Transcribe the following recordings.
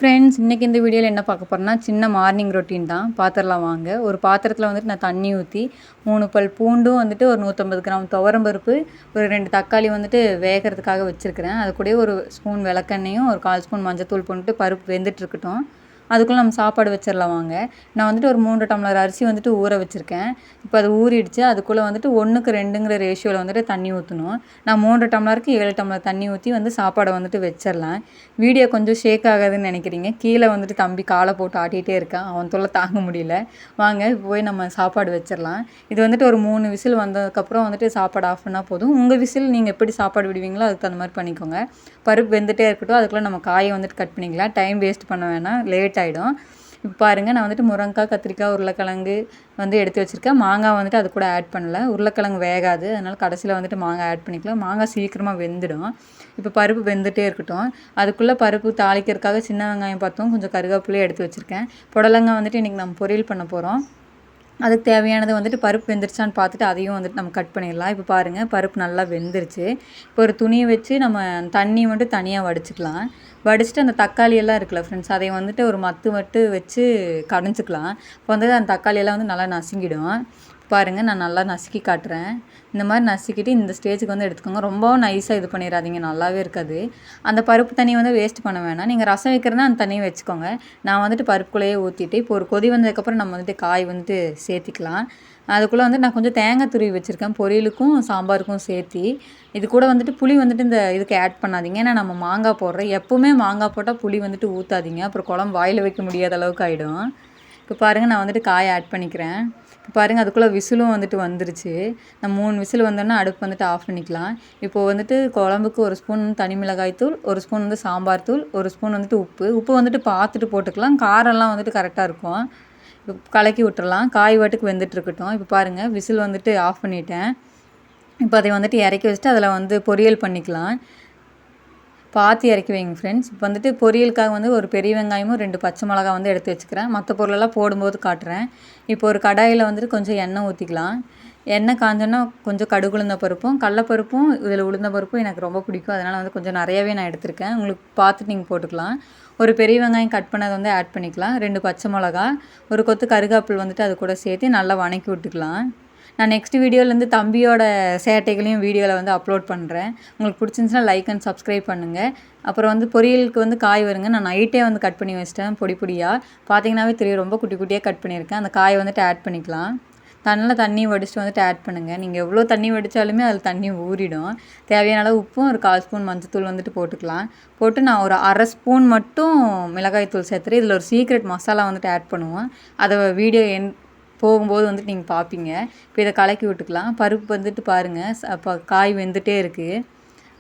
Friends, இன்னைக்கு இந்த வீடியோவில் என்ன பார்க்க போகிறோம்னா, சின்ன மார்னிங் ரொட்டீன் தான். பார்த்துடலாம் வாங்க. ஒரு பாத்திரத்தில் வந்துட்டு நான் தண்ணி ஊற்றி 3 பல் பூண்டும் வந்துட்டு ஒரு 150 கிராம் துவரம் பருப்பு, ஒரு 2 தக்காளி வந்துட்டு வேகிறதுக்காக வச்சுருக்கிறேன். அது கூடயே ஒரு ஸ்பூன் விளக்கெண்ணையும் ஒரு 1/4 ஸ்பூன் மஞ்சத்தூள் போட்டு பருப்பு வெந்துட்டு இருக்கட்டும். அதுக்குள்ளே நம்ம சாப்பாடு வச்சிடலாம் வாங்க. நான் வந்துட்டு ஒரு 3 டம்ளர் அரிசி வந்துட்டு ஊற வச்சுருக்கேன். இப்போ அது ஊறிடுச்சு. அதுக்குள்ளே வந்துட்டு 1க்கு 2ங்கிற ரேஷியோவில் வந்துட்டு தண்ணி ஊற்றணும். நான் 3 டம்ளருக்கு 7 டம்ளர் தண்ணி ஊற்றி வந்து சாப்பாடை வந்துட்டு வச்சிடலாம். வீடியோ கொஞ்சம் ஷேக் ஆகாதுன்னு நினைக்கிறீங்க. கீழே வந்துட்டு தம்பி காலை போட்டு ஆட்டிகிட்டே இருக்கான். அவன் தொல்லை தாங்க முடியல. வாங்க இப்போ போய் நம்ம சாப்பாடு வச்சிடலாம். இது வந்துட்டு ஒரு 3 விசில் வந்ததுக்கப்புறம் வந்துட்டு சாப்பாடு ஆஃப் பண்ணால் போதும். உங்கள் விசில் நீங்கள் எப்படி சாப்பாடு விடுவீங்களோ அதுக்கு தகுந்த மாதிரி பண்ணிக்கோங்க. பருப்பு வெந்துகிட்டே இருக்கட்டும். அதுக்குள்ளே நம்ம காயை வந்துட்டு கட் பண்ணிக்கலாம். டைம் வேஸ்ட் பண்ண வேணாம், லேட் ஆகிடும். இப்போ பாருங்கள், நான் வந்துட்டு முருங்கைக்காய், கத்திரிக்காய், உருளைக்கிழங்கு வந்து எடுத்து வச்சுருக்கேன். மாங்காய் வந்துட்டு அது கூட ஆட் பண்ணல. உருளைக்கிழங்கு வேகாது, அதனால் கடைசியில் வந்துட்டு மாங்காய் ஆட் பண்ணிக்கலாம். மாங்காய் சீக்கிரமாக வெந்துடும். இப்போ பருப்பு வெந்துகிட்டே இருக்கட்டும். அதுக்குள்ளே பருப்பு தாளிக்கிறதுக்காக சின்ன வெங்காயம் பார்த்தோம், கொஞ்சம் கருவேப்பிலையும் எடுத்து வச்சுருக்கேன். புடலங்காய் வந்துட்டு இன்றைக்கி நம்ம பொரியல் பண்ண போகிறோம். அதுக்கு தேவையானது வந்துட்டு பருப்பு வெந்துருச்சான்னு பார்த்துட்டு அதையும் வந்துட்டு நம்ம கட் பண்ணிடலாம். இப்போ பாருங்கள், பருப்பு நல்லா வெந்துருச்சு. இப்போ ஒரு துணியை வச்சு நம்ம தண்ணி மட்டும் தனியாக வடிச்சிக்கலாம். வடிச்சிட்டு அந்த தக்காளியெல்லாம் இருக்குல்ல ஃப்ரெண்ட்ஸ், அதை வந்துட்டு ஒரு மத்து வச்சு கடைஞ்சிக்கலாம். இப்போ வந்து அந்த தக்காளியெல்லாம் வந்து நல்லா நசுங்கிடும். பாருங்கள், நான் நல்லா நசுக்கி காட்டுறேன். இந்த மாதிரி நசுக்கிட்டு இந்த ஸ்டேஜுக்கு வந்து எடுத்துக்கோங்க. ரொம்பவும் நைஸாக இது பண்ணிடாதீங்க, நல்லாவே இருக்காது. அந்த பருப்பு தண்ணி வந்து வேஸ்ட் பண்ண வேணாம். நீங்கள் ரசம் வைக்கிறதுனா அந்த தண்ணியை வச்சுக்கோங்க. நான் வந்துட்டு பருப்புக்குள்ளேயே ஊற்றிட்டு இப்போ ஒரு கொதி வந்ததுக்கப்புறம் நம்ம வந்துட்டு காய் வந்துட்டு சேர்த்திக்கலாம். அதுக்குள்ளே வந்து நான் கொஞ்சம் தேங்காய் துருவி வச்சுருக்கேன், பொரியலுக்கும் சாம்பாருக்கும் சேர்த்தி. இது கூட வந்துட்டு புளி வந்துட்டு இந்த இதுக்கு ஆட் பண்ணாதீங்க. ஏன்னா நம்ம மாங்காய் போடுறோம். எப்போவுமே மாங்காய் போட்டால் புளி வந்துட்டு ஊற்றாதீங்க, அப்புறம் குழம்பு வாயில் வைக்க முடியாத அளவுக்கு ஆகிடும். இப்போ பாருங்கள், நான் வந்துட்டு காயை ஆட் பண்ணிக்கிறேன். இப்போ பாருங்கள், அதுக்குள்ளே விசிலும் வந்துட்டு வந்துருச்சு. நான் 3 விசில் வந்தோன்னா அடுப்பு வந்துட்டு ஆஃப் பண்ணிக்கலாம். இப்போது வந்துட்டு குழம்புக்கு ஒரு ஸ்பூன் தனி மிளகாய் தூள், ஒரு ஸ்பூன் வந்து சாம்பார் தூள், ஒரு ஸ்பூன் வந்துட்டு உப்பு வந்துட்டு பார்த்துட்டு போட்டுக்கலாம். காரம்லாம் வந்துட்டு கரெக்டாக இருக்கும். இப்போ கலக்கி விட்டுறலாம். காய் வாட்டுக்கு வெந்துட்டு இருக்கட்டும். இப்போ பாருங்கள், விசில் வந்துட்டு ஆஃப் பண்ணிட்டேன். இப்போ அதை வந்துட்டு இறக்கி வச்சுட்டு அதில் வந்து பொரியல் பண்ணிக்கலாம். பார்த்து இறக்கி வைங்க ஃப்ரெண்ட்ஸ். இப்போ வந்துட்டு பொரியலுக்காக வந்து ஒரு பெரிய வெங்காயமும் 2 பச்சை மிளகா வந்து எடுத்து வச்சுக்கிறேன். மற்ற பொருளெல்லாம் போடும்போது காட்டுறேன். இப்போ ஒரு கடாயில் வந்துட்டு கொஞ்சம் எண்ணெய் ஊற்றிக்கலாம். எண்ணெய் காஞ்சோன்னா கொஞ்சம் கடுகு உளுந்த பருப்பும் கடலப்பருப்பும் இதில் உளுந்த பருப்பும் எனக்கு ரொம்ப பிடிக்கும். அதனால் வந்து கொஞ்சம் நிறையாவே நான் எடுத்திருக்கேன். உங்களுக்கு பார்த்துட்டு நீங்கள் போட்டுக்கலாம். ஒரு பெரிய வெங்காயம் கட் பண்ணதை வந்து ஆட் பண்ணிக்கலாம். 2 பச்சை மிளகா, ஒரு கொத்து கருகாப்பில் வந்துட்டு அது கூட சேர்த்து நல்லா வணக்கி விட்டுக்கலாம். நான் நெக்ஸ்ட் வீடியோலேருந்து தம்பியோட சேட்டைகளையும் வீடியோவில் வந்து அப்லோட் பண்ணுறேன். உங்களுக்கு பிடிச்சிருந்துச்சுன்னா லைக் அண்ட் சப்ஸ்கிரைப் பண்ணுங்கள். அப்புறம் வந்து பொரியலுக்கு வந்து காய் வருங்க. நான் நைட்டே வந்து கட் பண்ணி வச்சிட்டேன் பொடி பொடியாக. பார்த்தீங்கன்னாவே தெரியும், ரொம்ப குட்டி குட்டியாக கட் பண்ணியிருக்கேன். அந்த காயை வந்துட்டு ஆட் பண்ணிக்கலாம். தண்ணி வடிச்சிட்டு வந்துட்டு ஆட் பண்ணுங்கள். நீங்கள் எவ்வளோ தண்ணி வடித்தாலுமே அதில் தண்ணி ஊறிடும். தேவையான அளவு உப்பும் ஒரு 1/4 ஸ்பூன் மஞ்சத்தூள் வந்துட்டு போட்டுக்கலாம். போட்டு நான் ஒரு 1/2 ஸ்பூன் மட்டும் மிளகாய் தூள் சேர்த்துறேன். இதில் ஒரு சீக்ரெட் மசாலா வந்துட்டு ஆட் பண்ணுவோம். அதை வீடியோ போகும்போது வந்துட்டு நீங்கள் பார்ப்பீங்க. இப்போ இதை கலக்கி விட்டுக்கலாம். பருப்பு வந்துட்டு பாருங்கள், அப்போ காய் வெந்துகிட்டே இருக்குது.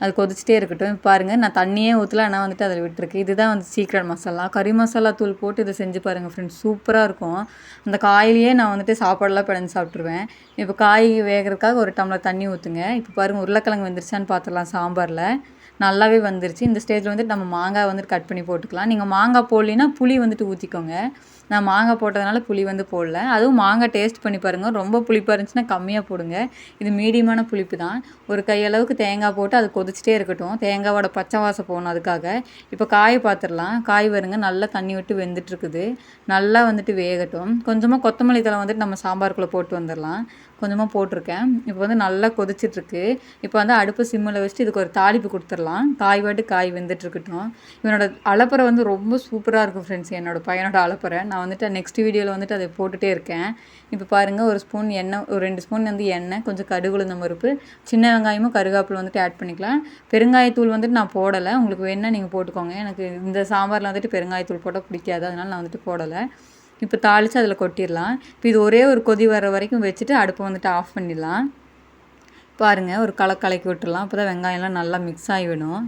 அது கொதிச்சிட்டே இருக்கட்டும். இப்போ பாருங்கள், நான் தண்ணியே ஊற்றல, ஆனால் வந்துட்டு அதில் விட்டுருக்கு. இதுதான் வந்து சீக்ரெட் மசாலா. கறி மசாலா தூள் போட்டு இதை செஞ்சு பாருங்கள் ஃப்ரெண்ட்ஸ், சூப்பராக இருக்கும். அந்த காயிலேயே நான் வந்துட்டு சாப்பாடெல்லாம் பிணைஞ்சு சாப்பிட்ருவேன். இப்போ காய் வேகிறதுக்காக ஒரு டம்ளர் தண்ணி ஊற்றுங்க. இப்போ பாருங்கள், உருளைக்கிழங்கு வெந்துருச்சான்னு பார்த்துடலாம். சாம்பாரில் நல்லாவே வந்துருச்சு. இந்த ஸ்டேஜில் வந்துட்டு நம்ம மாங்காய் வந்துட்டு கட் பண்ணி போட்டுக்கலாம். நீங்கள் மாங்காய் போடலின்னா புளி வந்துட்டு ஊற்றிக்கோங்க. நான் மாங்காய் போட்டதுனால புளி வந்து போடல. அதுவும் மாங்காய் டேஸ்ட் பண்ணி பாருங்கள். ரொம்ப புளிப்பாக இருந்துச்சுன்னா கம்மியாக போடுங்க. இது மீடியமான புளிப்பு தான். ஒரு கையளவுக்கு தேங்காய் போட்டு அது கொதிச்சிட்டே இருக்கட்டும். தேங்காயோட பச்சை வாசம் போகணும், அதுக்காக. இப்போ காயை பார்த்துடலாம். காய் வருங்க, நல்லா தண்ணி விட்டு வெந்துட்டுருக்குது. நல்லா வந்துட்டு வேகட்டும். கொஞ்சமாக கொத்தமல்லி தழை வந்துட்டு நம்ம சாம்பாருக்குள்ளே போட்டு வந்துடலாம். கொஞ்சமாக போட்டிருக்கேன். இப்போ வந்து நல்லா கொதிச்சிட்ருக்கு. இப்போ வந்து அடுப்பு சிம்மில் வச்சுட்டு இதுக்கு ஒரு தாளிப்பு கொடுத்துடலாம். காய் வெந்துட்டுருக்கட்டும். இவனோட அலப்பறை வந்து ரொம்ப சூப்பராக இருக்கும் ஃப்ரெண்ட்ஸ். என்னோடய பையனோட அலப்பறை நான் வந்துட்டு நெக்ஸ்ட் வீடியோவில் வந்துட்டு அதை போட்டுகிட்டே இருக்கேன். இப்போ பாருங்கள், ஒரு ஸ்பூன் எண்ணெய், ஒரு 2 ஸ்பூன் வந்து எண்ணெய், கொஞ்சம் கடுகு உளுந்தம் பருப்பு, சின்ன வெங்காயமும் கருகாப்பில் வந்துட்டு ஆட் பண்ணிக்கலாம். பெருங்காயத்தூள் வந்துட்டு நான் போடலை. உங்களுக்கு வேணால் நீங்கள் போட்டுக்கோங்க. எனக்கு இந்த சாம்பாரில் வந்துட்டு பெருங்காயத்தூள் போட்டால் பிடிக்காது, அதனால் நான் வந்துட்டு போடலை. இப்போ தாளித்து அதில் கொட்டிடலாம். இப்போ இது ஒரே ஒரு கொதி வர வரைக்கும் வச்சுட்டு அடுப்பை வந்துட்டு ஆஃப் பண்ணிடலாம். பாருங்கள், ஒரு கலக்கி விட்டுடலாம். அப்போ தான் வெங்காயம்லாம் நல்லா மிக்ஸ் ஆகிவிடும்.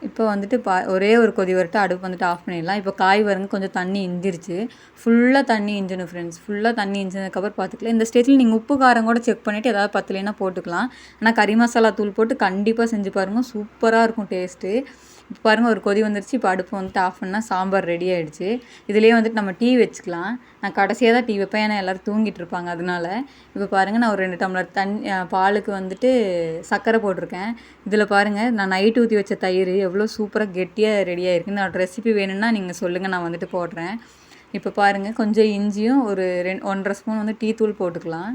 இப்போ வந்துட்டு ஒரே ஒரு கொதி வரட்டு அடுப்பு வந்துட்டு ஆஃப் பண்ணிடலாம். இப்போ காய் வருங்க, கொஞ்சம் தண்ணி இஞ்சிருச்சு. ஃபுல்லாக தண்ணி இஞ்சணும் ஃப்ரெண்ட்ஸ். ஃபுல்லாக தண்ணி இஞ்சினதுக்கப்புறம் பார்த்துக்கலாம். இந்த ஸ்டேஜில் நீங்கள் உப்பு காரம் கூட செக் பண்ணிவிட்டு ஏதாவது பத்தலைன்னா போட்டுக்கலாம். ஆனால் கறி மசாலா தூள் போட்டு கண்டிப்பாக செஞ்சு பாருங்கள், சூப்பராக இருக்கும் டேஸ்ட்டு. இப்போ பாருங்கள் ஒரு கொதி வந்துருச்சு. இப்போ அடுப்பு வந்துட்டு ஆஃப் பண்ணால் சாம்பார் ரெடி ஆகிடுச்சு. இதுலேயே வந்துட்டு நம்ம டீ வச்சுக்கலாம். நான் கடைசியாக தான் டீ வைப்பேன், ஏன்னா எல்லோரும் தூங்கிட்டு இருப்பாங்க. அதனால இப்போ பாருங்கள் நான் ஒரு 2 டம்ளர் பாலுக்கு வந்துட்டு சர்க்கரை போட்டிருக்கேன். இதில் பாருங்கள் நான் நைட்டு ஊற்றி வச்ச தயிர் எவ்வளோ சூப்பராக கெட்டியாக ரெடி ஆகிருக்கு. நான் ரெசிபி வேணும்னா நீங்கள் சொல்லுங்கள், நான் வந்துட்டு போடுறேன். இப்போ பாருங்கள் கொஞ்சம் இஞ்சியும் ஒரு 1.5 ஸ்பூன் வந்து டீ தூள் போட்டுக்கலாம்.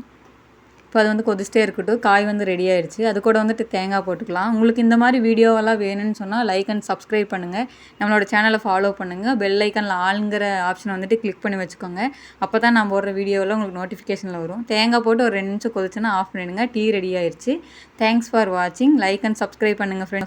இப்போ அது வந்து கொதிச்சிட்டே இருக்கட்டும். காய் வந்து ரெடி ஆகிடுச்சு. அது கூட வந்துட்டு தேங்காய் போட்டுக்கலாம். உங்களுக்கு இந்த மாதிரி வீடியோவெல்லாம் வேணும்னு சொன்னால் லைக் அண்ட் சப்ஸ்கிரைப் பண்ணுங்கள். நம்மளோட சேனலை ஃபாலோ பண்ணுங்கள். பெல் ஐக்கனில் ஆளுங்கிற ஆப்ஷனை வந்துட்டு கிளிக் பண்ணி வச்சுக்கோங்க. அப்போ தான் நான் போடுற வீடியோவில் உங்களுக்கு நோட்டிஃபிகேஷனில் வரும். தேங்காய் போட்டு ஒரு 2 நிமிஷம் கொதிச்சுன்னா ஆஃப் பண்ணிடுங்க. டீ ரெடி ஆகிடுச்சு. தேங்க்ஸ் ஃபார் வாட்சிங். லைக் அண்ட் சப்ஸ்கிரைப் பண்ணுங்கள் ஃப்ரெண்ட்ஸ்.